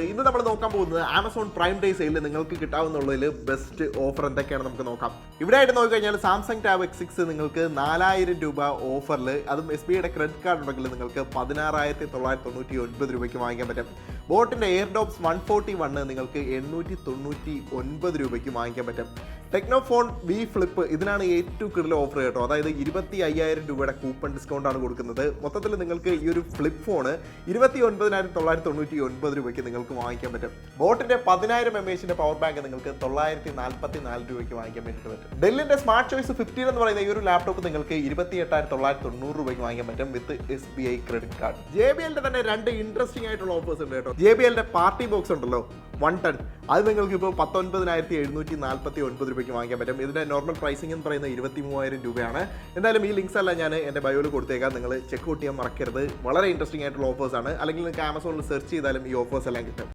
ഇന്ന് നമ്മൾ നോക്കാൻ പോകുന്നത് ആമസോൺ പ്രൈം ഡേ സെയിലിൽ നിങ്ങൾക്ക് കിട്ടാവുന്നതിൽ ബെസ്റ്റ് ഓഫർ എന്തൊക്കെയാണ് നമുക്ക് നോക്കാം. ഇവിടെ ആയിട്ട് നോക്കിക്കഴിഞ്ഞാൽ സാംസങ് ടാബ് X6 നിങ്ങൾക്ക് 4000 രൂപ ഓഫറിൽ, അതും SBIയുടെ ക്രെഡിറ്റ് കാർഡ് ഉണ്ടെങ്കിൽ നിങ്ങൾക്ക് 16,999 രൂപയ്ക്ക് വാങ്ങിക്കാൻ പറ്റും. ബോട്ടിൻ്റെ എയർഡോപ്സ് 141 നിങ്ങൾക്ക് 899 രൂപയ്ക്ക് വാങ്ങിക്കാൻ പറ്റും. ടെക്നോഫോൺ V ഫ്ലിപ്പ് ഇതിനാണ് ഏറ്റവും കൂടുതൽ ഓഫർ കേട്ടോ. അതായത് 25,000 രൂപയുടെ കൂപ്പൺ ഡിസ്കൗണ്ട് ആണ് കൊടുക്കുന്നത്. മൊത്തത്തിൽ നിങ്ങൾക്ക് ഈ ഒരു ഫ്ലിപ്പ് ഫോണ് 29,999 രൂപയ്ക്ക് നിങ്ങൾക്ക് വാങ്ങിക്കാൻ പറ്റും. ബോട്ടിന്റെ 10,000 mAhന്റെ പവർ ബാങ്ക് നിങ്ങൾക്ക് 944 രൂപയ്ക്ക് വാങ്ങിക്കാൻ വേണ്ടിയിട്ട് പറ്റും. ഡെല്ലിന്റെ സ്മാർട്ട് ചോയ്സ് 15 എന്ന് പറയുന്ന ഈ ഒരു ലാപ്ടോപ്പ് നിങ്ങൾക്ക് 28,990 രൂപയ്ക്ക് വാങ്ങിക്കാൻ പറ്റും വിത്ത് SBI ക്രെഡിറ്റ് കാർഡ്. JBLന്റെ തന്നെ രണ്ട് ഇൻട്രസ്റ്റിംഗ് ആയിട്ടുള്ള ഓഫേഴ്സ് ഉണ്ട് കേട്ടോ. JBLന്റെ പാർട്ടി ബോക്സ് ഉണ്ടല്ലോ 110, അത് നിങ്ങൾക്ക് ഇപ്പോൾ 19,749 രൂപയ്ക്ക് വാങ്ങിക്കാൻ പറ്റും. ഇതിന്റെ നോർമൽ പ്രൈസിംഗ് എന്ന് പറയുന്നത് 23,000 രൂപയാണ്. എന്തായാലും ഈ ലിങ്ക്സ് എല്ലാം ഞാൻ എൻ്റെ ബയോയിൽ കൊടുത്തേക്കാം, നിങ്ങൾ ചെക്ക് ഔട്ട് ചെയ്യാൻ മറക്കരുത്. വളരെ ഇൻട്രസ്റ്റിംഗ് ആയിട്ടുള്ള ഓഫേഴ്സ് ആണ്. അല്ലെങ്കിൽ നിങ്ങൾക്ക് ആമസോണിൽ സെർച്ച് ചെയ്താലും ഈ ഓഫേഴ്സ് എല്ലാം കിട്ടും.